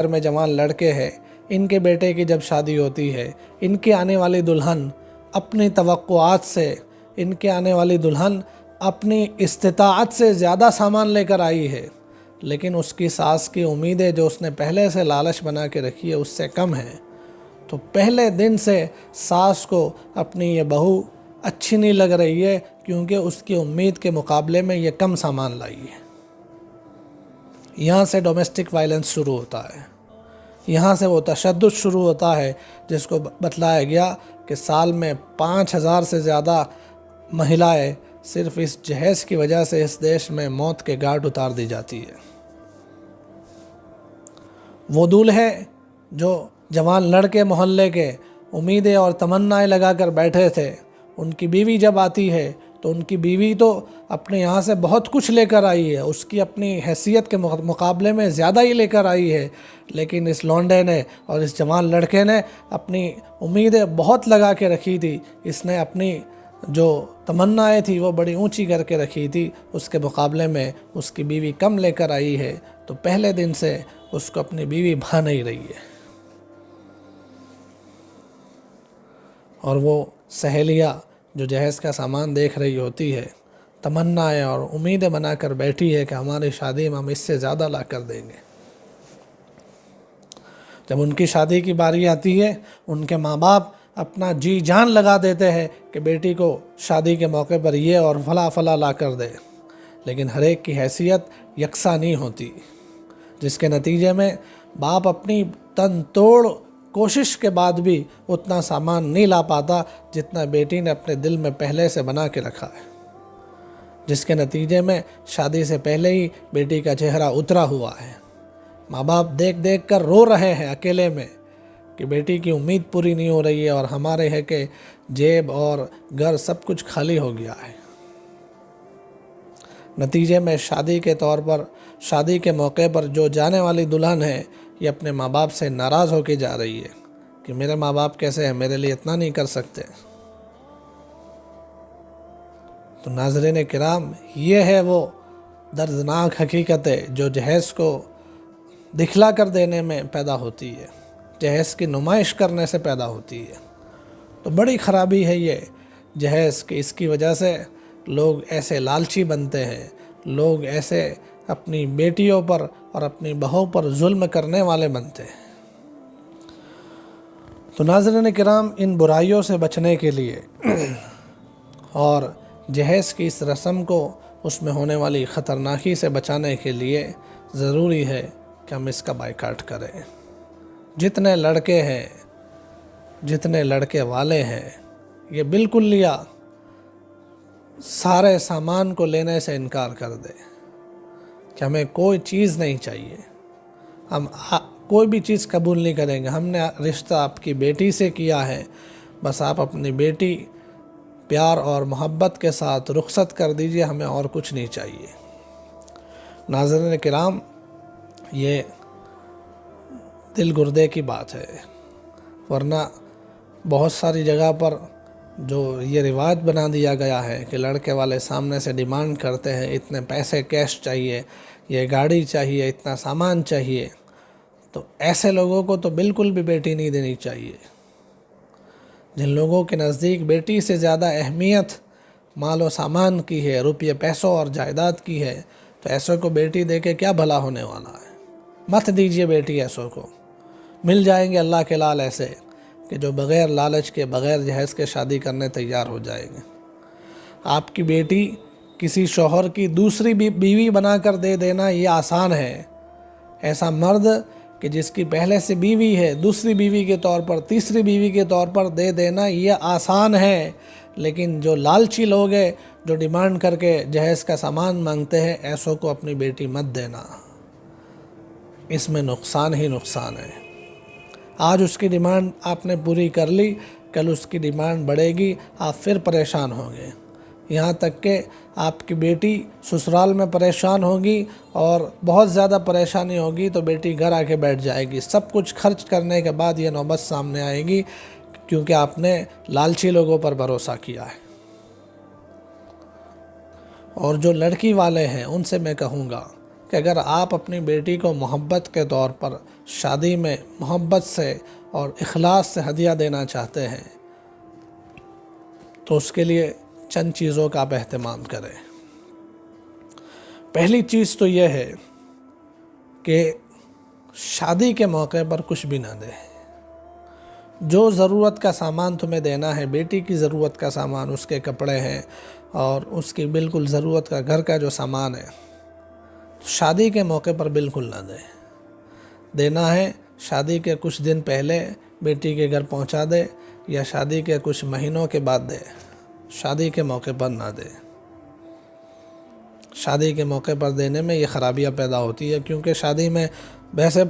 घर में जवान लड़के हैं, इनके बेटे की जब शादी होती है, इनकी आने वाली दुल्हन अपनी तवक्कुआत से, इनके आने वाली दुल्हन अपनी इस्तिताअत से ज़्यादा सामान लेकर आई है, लेकिन उसकी सास की उम्मीदें जो उसने पहले से लालच बना के रखी है उससे कम है। तो पहले दिन से सास को अपनी ये बहू अच्छी नहीं लग रही है, क्योंकि उसकी उम्मीद के मुकाबले में ये कम सामान लाई है। यहाँ से डोमेस्टिक वायलेंस शुरू होता है, यहाँ से वो तशद्दुद शुरू होता है जिसको बतलाया गया कि साल में 5,000 से ज़्यादा महिलाएं सिर्फ इस जहेज़ की वजह से इस देश में मौत के घाट उतार दी जाती है। वो दूल्हे जो जवान लड़के मोहल्ले के उम्मीदें और तमन्नाएं लगा कर बैठे थे, उनकी बीवी जब आती है तो उनकी बीवी तो अपने यहाँ से बहुत कुछ लेकर आई है, उसकी अपनी हैसियत के मुकाबले में ज़्यादा ही लेकर आई है, लेकिन इस लौंडे ने और इस जवान लड़के ने अपनी उम्मीदें बहुत लगा के रखी थी। इसने अपनी जो तमन्नाएं थी वो बड़ी ऊंची करके रखी थी, उसके मुकाबले में उसकी बीवी कम लेकर आई है। तो पहले दिन से उसको अपनी बीवी भा नहीं रही है, और वो सहेलियाँ जो जहेज़ का सामान देख रही होती है, तमन्नाएं और उम्मीदें बनाकर बैठी है कि हमारी शादी में हम इससे ज़्यादा ला कर देंगे। जब उनकी शादी की बारी आती है, उनके माँ बाप अपना जी जान लगा देते हैं कि बेटी को शादी के मौके पर ये और फला फला ला कर दे, लेकिन हर एक की हैसियत यकसा नहीं होती, जिसके नतीजे में बाप अपनी तन तोड़ कोशिश के बाद भी उतना सामान नहीं ला पाता जितना बेटी ने अपने दिल में पहले से बना के रखा है, जिसके नतीजे में शादी से पहले ही बेटी का चेहरा उतरा हुआ है। माँ बाप देख देख कर रो रहे हैं अकेले में कि बेटी की उम्मीद पूरी नहीं हो रही है, और हमारे है कि जेब और घर सब कुछ खाली हो गया है। नतीजे में शादी के तौर पर, शादी के मौके पर जो जाने वाली दुल्हन है, ये अपने माँ बाप से नाराज़ होके जा रही है कि मेरे माँ बाप कैसे हैं, मेरे लिए इतना नहीं कर सकते। तो नाज़रीन किराम, ये है वो दर्दनाक हकीकतें जो जहेज़ को दिखला कर देने में पैदा होती है, जहेज़ की नुमाइश करने से पैदा होती है। तो बड़ी ख़राबी है ये जहेज़ कि इसकी वजह से लोग ऐसे लालची बनते हैं, लोग ऐसे अपनी बेटियों पर और अपनी बहू पर जुल्म करने वाले बनते हैं। तो नाज़रीन किराम, इन बुराइयों से बचने के लिए और जहेज़ की इस रस्म को उसमें होने वाली ख़तरनाकी से बचाने के लिए ज़रूरी है कि हम इसका बायकाट करें। जितने लड़के हैं, जितने लड़के वाले हैं, ये बिल्कुल लिया सारे सामान को लेने से इनकार कर दे कि हमें कोई चीज़ नहीं चाहिए, हम कोई भी चीज़ कबूल नहीं करेंगे। हमने रिश्ता आपकी बेटी से किया है, बस आप अपनी बेटी प्यार और मोहब्बत के साथ रुखसत कर दीजिए, हमें और कुछ नहीं चाहिए। नाज़रीन किराम, ये दिल गुर्दे की बात है, वरना बहुत सारी जगह पर जो ये रिवाज बना दिया गया है कि लड़के वाले सामने से डिमांड करते हैं, इतने पैसे कैश चाहिए, ये गाड़ी चाहिए, इतना सामान चाहिए, तो ऐसे लोगों को तो बिल्कुल भी बेटी नहीं देनी चाहिए। जिन लोगों के नज़दीक बेटी से ज़्यादा अहमियत माल और सामान की है, रुपये पैसों और जायदाद की है, तो ऐसों को बेटी दे के क्या भला होने वाला है। मत दीजिए बेटी ऐसों को, मिल जाएंगे अल्लाह के लाल ऐसे कि जो बग़ैर लालच के, बग़ैर जहेज़ के शादी करने तैयार हो जाएंगे। आपकी बेटी किसी शौहर की दूसरी बीवी बनाकर दे देना ये आसान है। ऐसा मर्द कि जिसकी पहले से बीवी है, दूसरी बीवी के तौर पर, तीसरी बीवी के तौर पर दे देना ये आसान है, लेकिन जो लालची लोग हैं, जो डिमांड करके जहेज़ का सामान मांगते हैं, ऐसों को अपनी बेटी मत देना। इसमें नुकसान ही नुकसान है। आज उसकी डिमांड आपने पूरी कर ली, कल उसकी डिमांड बढ़ेगी, आप फिर परेशान होंगे। यहाँ तक कि आपकी बेटी ससुराल में परेशान होगी, और बहुत ज़्यादा परेशानी होगी तो बेटी घर आके बैठ जाएगी। सब कुछ खर्च करने के बाद ये नौबत सामने आएगी, क्योंकि आपने लालची लोगों पर भरोसा किया है। और जो लड़की वाले हैं उनसे मैं कहूँगा कि अगर आप अपनी बेटी को मोहब्बत के तौर पर शादी में मोहब्बत से और इखलास से हदिया देना चाहते हैं तो उसके लिए चंद चीज़ों का आप एहतमाम करें। पहली चीज़ तो यह है कि शादी के मौके पर कुछ भी ना दें। जो ज़रूरत का सामान तुम्हें देना है, बेटी की ज़रूरत का सामान, उसके कपड़े हैं और उसकी बिल्कुल ज़रूरत का घर का जो सामान है, शादी के मौके पर बिल्कुल ना दें। देना है शादी के कुछ दिन पहले बेटी के घर पहुंचा दे या शादी के कुछ महीनों के बाद दे, शादी के मौके पर ना दे। शादी के मौके पर देने में ये ख़राबियाँ पैदा होती है, क्योंकि शादी में वैसे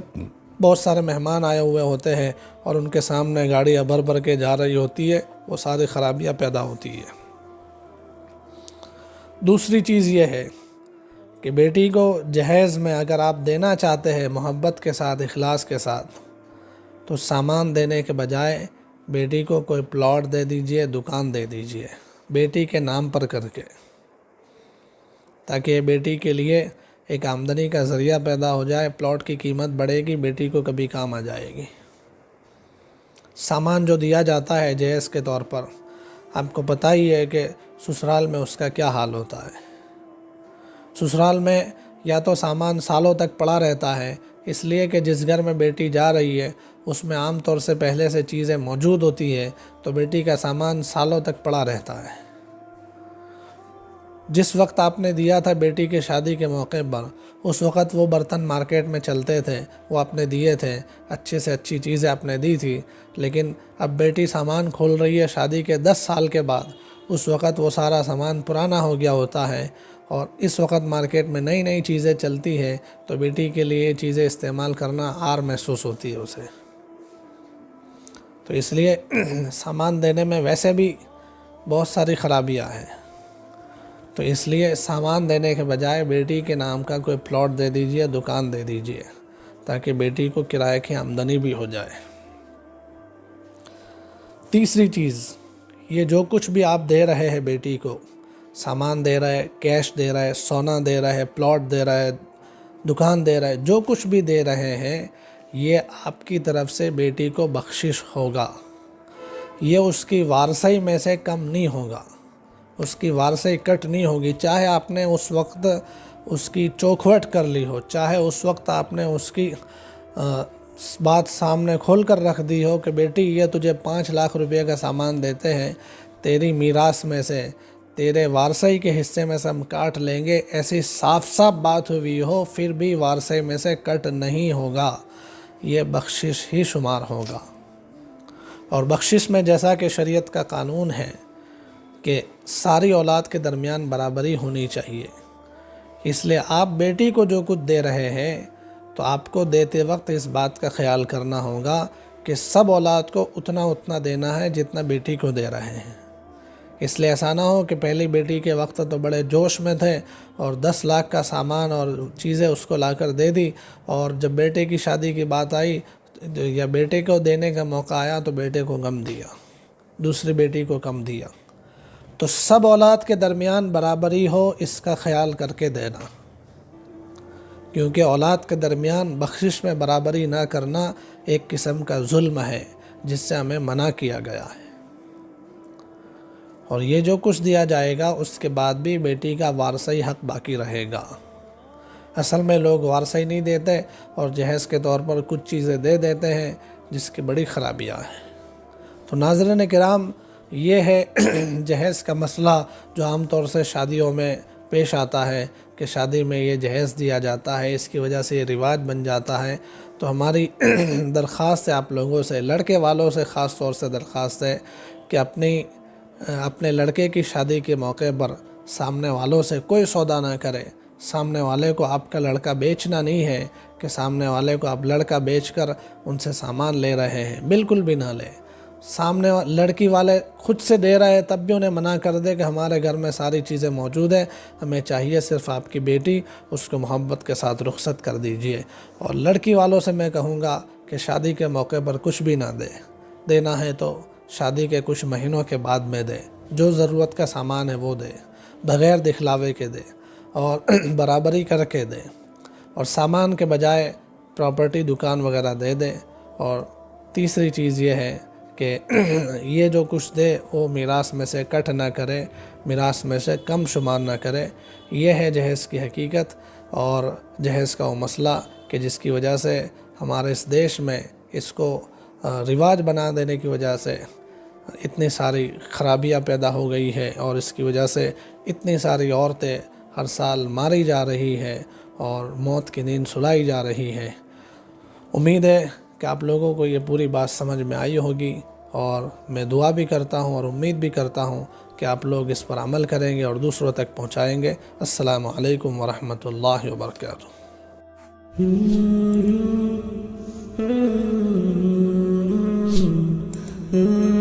बहुत सारे मेहमान आए हुए होते हैं और उनके सामने गाड़ी भर भर के जा रही होती है, वो सारी ख़राबियाँ पैदा होती है। दूसरी चीज़ ये है कि बेटी को जहेज़ में अगर आप देना चाहते हैं मोहब्बत के साथ, इखलास के साथ, तो सामान देने के बजाय बेटी को कोई प्लॉट दे दीजिए, दुकान दे दीजिए बेटी के नाम पर करके, ताकि बेटी के लिए एक आमदनी का ज़रिया पैदा हो जाए। प्लॉट की कीमत बढ़ेगी, बेटी को कभी काम आ जाएगी। सामान जो दिया जाता है जहेज़ के तौर पर, आपको पता ही है कि ससुराल में उसका क्या हाल होता है। ससुराल में या तो सामान सालों तक पड़ा रहता है, इसलिए कि जिस घर में बेटी जा रही है उसमें आम तौर से पहले से चीज़ें मौजूद होती है, तो बेटी का सामान सालों तक पड़ा रहता है। जिस वक्त आपने दिया था बेटी के शादी के मौके पर, उस वक़्त वो बर्तन मार्केट में चलते थे, वो आपने दिए थे, अच्छे से अच्छी चीज़ें आपने दी थी। लेकिन अब बेटी सामान खोल रही है शादी के 10 साल के बाद, उस वक़्त वो सारा सामान पुराना हो गया होता है और इस वक्त मार्केट में नई नई चीज़ें चलती है, तो बेटी के लिए ये चीज़ें इस्तेमाल करना आर महसूस होती है उसे। तो इसलिए सामान देने में वैसे भी बहुत सारी ख़राबियाँ हैं, तो इसलिए सामान देने के बजाय बेटी के नाम का कोई प्लॉट दे दीजिए, दुकान दे दीजिए, ताकि बेटी को किराए की आमदनी भी हो जाए। तीसरी चीज़, ये जो कुछ भी आप दे रहे हैं बेटी को, सामान दे रहे हैं, कैश दे रहे हैं, सोना दे रहे हैं, प्लॉट दे रहे हैं, दुकान दे रहे हैं, जो कुछ भी दे रहे हैं, ये आपकी तरफ से बेटी को बख्शिश होगा। ये उसकी वारसाई में से कम नहीं होगा, उसकी वारसाई कट नहीं होगी। चाहे आपने उस वक्त उसकी चौखवट कर ली हो, चाहे उस वक्त आपने उसकी बात सामने खोल कर रख दी हो कि बेटी ये तुझे 5 लाख रुपए का सामान देते हैं, तेरी मीरास में से, तेरे वारसाई के हिस्से में से हम काट लेंगे, ऐसी साफ साफ बात हुई हो, फिर भी वारसाई में से कट नहीं होगा, ये बख्शिश ही शुमार होगा। और बख्शिश में जैसा कि शरीयत का कानून है कि सारी औलाद के दरमियान बराबरी होनी चाहिए, इसलिए आप बेटी को जो कुछ दे रहे हैं तो आपको देते वक्त इस बात का ख्याल करना होगा कि सब औलाद को उतना उतना देना है जितना बेटी को दे रहे हैं। इसलिए ऐसा ना हो कि पहली बेटी के वक्त तो बड़े जोश में थे और 10 लाख का सामान और चीज़ें उसको लाकर दे दी, और जब बेटे की शादी की बात आई या बेटे को देने का मौका आया तो बेटे को कम दिया, दूसरी बेटी को कम दिया। तो सब औलाद के दरमियान बराबरी हो, इसका ख्याल करके देना, क्योंकि औलाद के दरमियान बख्शिश में बराबरी ना करना एक किस्म का जुल्म है जिससे हमें मना किया गया है। और ये जो कुछ दिया जाएगा उसके बाद भी बेटी का वारसाई हक बाकी रहेगा। असल में लोग वारसाई नहीं देते और जहेज़ के तौर पर कुछ चीज़ें दे देते हैं, जिसकी बड़ी ख़राबियाँ हैं। तो नाज़रीन किराम, ये है जहेज़ का मसला जो आम तौर से शादियों में पेश आता है कि शादी में ये जहेज़ दिया जाता है, इसकी वजह से ये रिवाज बन जाता है। तो हमारी दरख्वास्त है आप लोगों से, लड़के वालों से ख़ास तौर से दरख्वास्त है कि अपने लड़के की शादी के मौके पर सामने वालों से कोई सौदा ना करें। सामने वाले को आपका लड़का बेचना नहीं है कि सामने वाले को आप लड़का बेचकर उनसे सामान ले रहे हैं, बिल्कुल भी ना लें। सामने लड़की वाले खुद से दे रहे हैं तब भी उन्हें मना कर दे कि हमारे घर में सारी चीज़ें मौजूद हैं, हमें चाहिए सिर्फ आपकी बेटी, उसको मोहब्बत के साथ रुखसत कर दीजिए। और लड़की वालों से मैं कहूँगा कि शादी के मौके पर कुछ भी ना दे, देना है तो शादी के कुछ महीनों के बाद में दे, जो ज़रूरत का सामान है वो दे, बग़ैर दिखलावे के दे और बराबरी करके दे। और सामान के बजाय प्रॉपर्टी दुकान वगैरह दे दें। और तीसरी चीज़ ये है कि ये जो कुछ दे वो मीरास में से कट ना करे, मीरास में से कम शुमार ना करे। ये है जहेज़ की हकीकत और जहेज़ का वो मसला कि जिसकी वजह से हमारे इस देश में इसको रिवाज बना देने की वजह से इतनी सारी खराबियाँ पैदा हो गई है और इसकी वजह से इतनी सारी औरतें हर साल मारी जा रही है और मौत की नींद सुलाई जा रही है। उम्मीद है कि आप लोगों को ये पूरी बात समझ में आई होगी और मैं दुआ भी करता हूँ और उम्मीद भी करता हूँ कि आप लोग इस पर अमल करेंगे और दूसरों तक पहुँचाएँगे। अस्सलामु अलैकुम वरहमतुल्लाहि वबरकातुहू। Hmm.